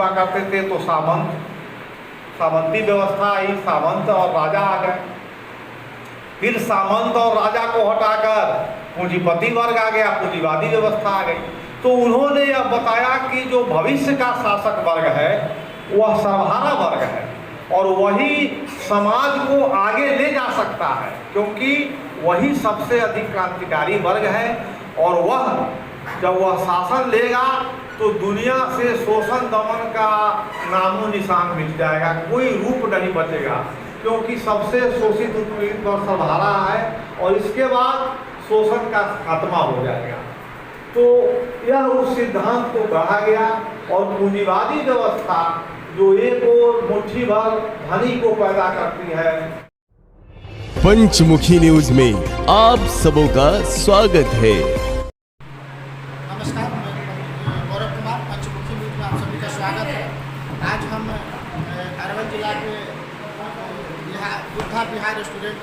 हुआ करते थे तो सामंती व्यवस्था आई, सामंत और राजा आ गए। फिर सामंत और राजा को हटाकर पूंजीपति वर्ग आ गया, पूंजीवादी व्यवस्था आ गई। तो उन्होंने यह बताया कि जो भविष्य का शासक वर्ग है वह सर्वहारा वर्ग है और वही समाज को आगे ले जा सकता है, क्योंकि वही सबसे अधिक क्रांतिकारी वर्ग है। और वह जब वह शासन लेगा तो दुनिया से शोषण दमन का नामो निशान मिट जाएगा, कोई रूप नहीं बचेगा, क्योंकि सबसे शोषित उत्पीड़ित और सर्वहारा है और इसके बाद शोषण का खात्मा हो जाएगा। तो यह उस सिद्धांत को गढ़ा गया और पूंजीवादी व्यवस्था जो एक और मुट्ठी भर धनी को पैदा करती है। पंचमुखी न्यूज में आप सबों का स्वागत है। नमस्कार, मैं गौरव कुमार, पंचमुखी न्यूज में आप सभी का स्वागत है। आज हम अरवल जिला के बुद्धा विहार स्टूडेंट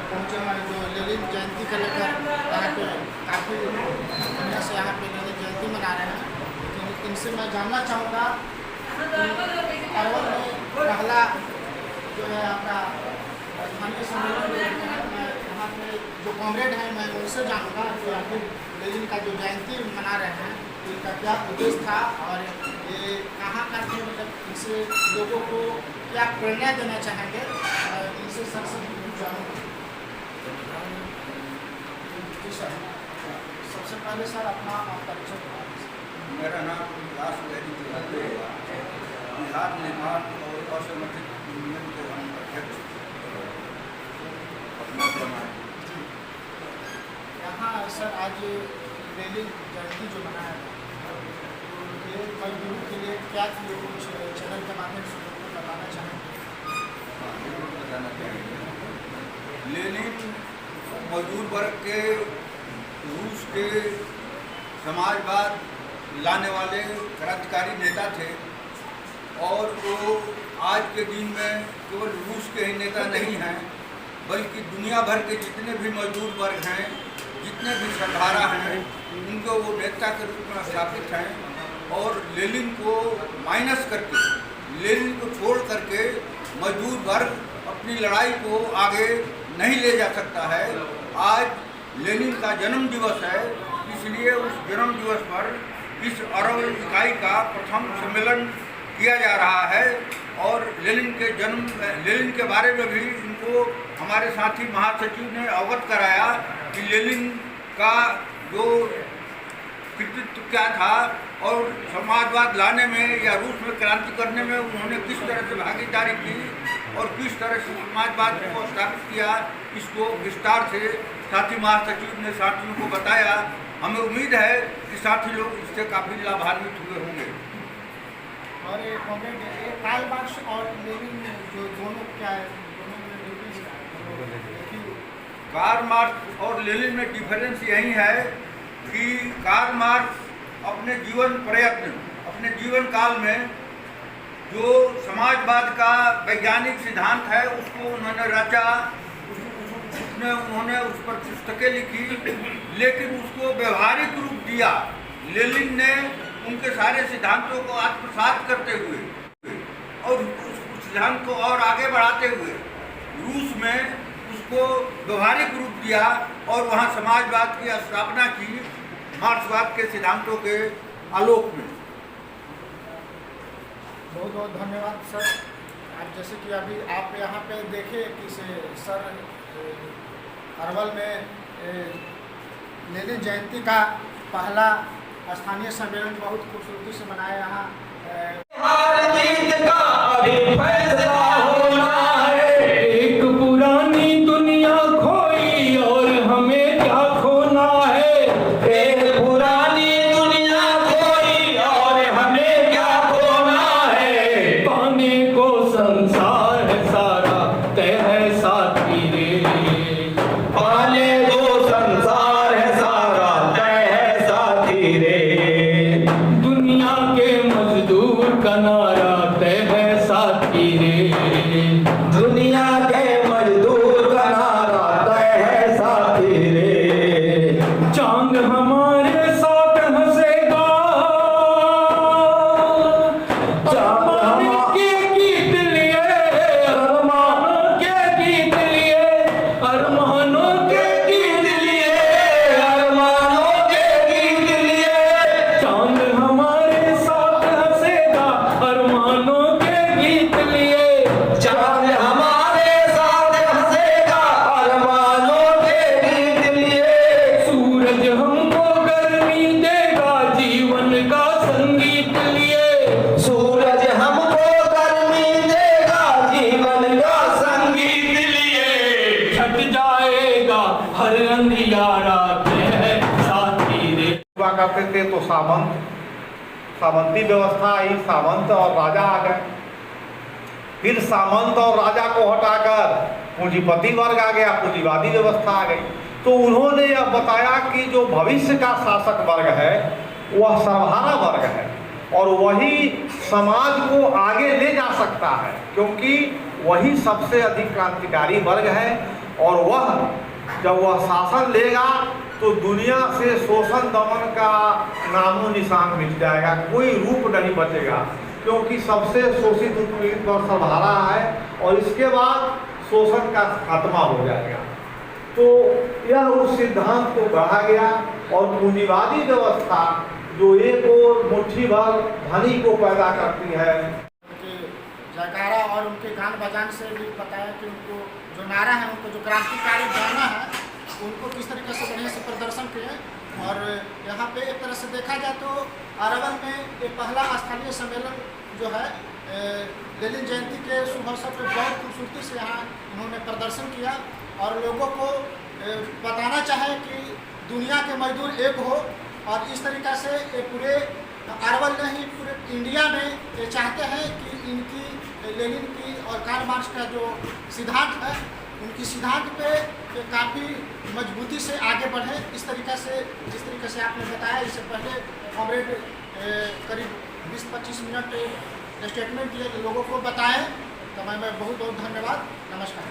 पहुँचे हैं जो लेनिन जयंती को लेकर यहाँ पे काफ़ी बढ़िया से यहाँ पे लेनिन जयंती मना रहे हैं। लेकिन इनसे मैं जानना चाहूँगा अरवल में पहला जो है आपका स्थानीय सम्मेलन यहाँ पे जो कॉमरेड हैं मैं उनसे जानूँगा कि आखिर लेनिन का जो जयंती मना रहे हैं इनका क्या उद्देश्य था और ये कहाँ का थे, मतलब इनसे लोगों को क्या प्रेरणा देना चाहेंगे, इनसे सर जानूँगा। जी सर, सबसे पहले सर अपना परिचय। मेरा नाम विकास बिहार निर्माण और असंगठित यूनियन के हम अध्यक्ष यहाँ सर आज लेनिन जयंती जो मनाया तो ये मजदूरों के लिए क्या कुछ चैनल के माध्यम से लोगों को बताना चाहेंगे? बताना चाहेंगे लेनिन मजदूर वर्ग के रूस के समाजवाद लाने वाले क्रांतिकारी नेता थे और वो आज के दिन में केवल रूस के ही नेता नहीं हैं बल्कि दुनिया भर के जितने भी मजदूर वर्ग हैं, जितने भी सर्वहारा हैं, उनको वो नेता के रूप में स्थापित हैं। और लेनिन को माइनस करके, लेनिन को छोड़ करके मजदूर वर्ग अपनी लड़ाई को आगे नहीं ले जा सकता है। आज लेनिन का जन्म दिवस है, इसलिए उस जन्म दिवस पर इस अरवल इकाई का प्रथम सम्मेलन किया जा रहा है और लेनिन के बारे में भी इनको हमारे साथी महासचिव ने अवगत कराया कि लेनिन का जो कृतित्व क्या था और समाजवाद लाने में या रूस में क्रांति करने में उन्होंने किस तरह से भागीदारी की और किस तरह से समाजवाद को स्थापित किया, इसको विस्तार से साथी महासचिव ने साथियों को बताया। हमें उम्मीद है कि साथी लोग इससे काफ़ी लाभान्वित हुए होंगे। और ये कॉमरेड कार्ल मार्क्स और लेनिन जो दोनों क्या है, कार्ल मार्क्स और लेनिन में डिफरेंस यही है कि कार्ल मार्क्स अपने जीवन काल में जो समाजवाद का वैज्ञानिक सिद्धांत है उसको उन्होंने रचा, उन्होंने उस पर पुस्तकें लिखी, लेकिन उसको व्यवहारिक रूप दिया लेनिन ने उनके सारे सिद्धांतों को आत्मसात करते हुए और उस सिद्धांत को और आगे बढ़ाते हुए रूस में उसको व्यवहारिक रूप दिया और वहाँ समाजवाद की स्थापना की मार्क्सवाद के सिद्धांतों के आलोक में। बहुत बहुत धन्यवाद सर। आप जैसे कि अभी आप यहाँ पे देखे कि सर अरवल में लेनिन जयंती का पहला स्थानीय सम्मेलन बहुत खूबसूरती से मनाया। यहाँ एक पुरानी दुनिया खोई और हमें क्या खोना है, एक पुरानी दुनिया खोई और हमें क्या खोना है, पाने को संसार है सारा तय है साथी रे, पाने को संसार है सारा तय है साथी रे, दुनिया के मजदूर का नारा तय है साथी रे, दुनिया के मजदूर का नारा तय है साथी रे, चांद हमारे साथ हंसेगा करते थे तो सामंती व्यवस्था आई, सामंत और राजा आ गए। फिर सामंत और राजा को हटाकर पूंजीपति वर्ग आ गया, पूंजीवादी व्यवस्था आ गई। तो उन्होंने यह बताया कि जो भविष्य का शासक वर्ग है वह सर्वहारा वर्ग है और वही समाज को आगे ले जा सकता है, क्योंकि वही सबसे अधिक क्रांतिकारी वर्ग है और वह जब वह शासन लेगा तो दुनिया से शोषण दमन का नामो निशान मिट जाएगा, कोई रूप नहीं बचेगा, क्योंकि सबसे शोषित उत्पीड़ित और सर्वहारा है और इसके बाद शोषण का खात्मा हो जाएगा। तो यह उस सिद्धांत को गढ़ा गया और पूंजीवादी व्यवस्था जो एक और मुट्ठी भर धनी को पैदा करती है। उनके जयकारा और उनके गान बजान से भी पता है कि उनको जो नारा है, उनको जो क्रांतिकारी गाना है, उनको किस तरीके से बढ़िया से प्रदर्शन किए। और यहाँ पे एक तरह से देखा जाए तो अरवल में ये पहला स्थानीय सम्मेलन जो है लेनिन जयंती के शुभ अवसर पर बहुत खूबसूरती से यहाँ उन्होंने प्रदर्शन किया और लोगों को बताना चाहे कि दुनिया के मजदूर एक हो। और इस तरीक़ा से ये पूरे अरवल नहीं, पूरे इंडिया में ये चाहते हैं कि इनकी लेनिन की और कार्ल मार्क्स का जो सिद्धांत है, उनकी सिद्धांत पे काफ़ी मजबूती से आगे बढ़े। इस तरीक़ा से जिस तरीके से आपने बताया, इससे पहले कॉमरेड करीब 20-25 मिनट स्टेटमेंट दिए, लोगों को बताएं। तो मैं बहुत बहुत धन्यवाद, नमस्कार।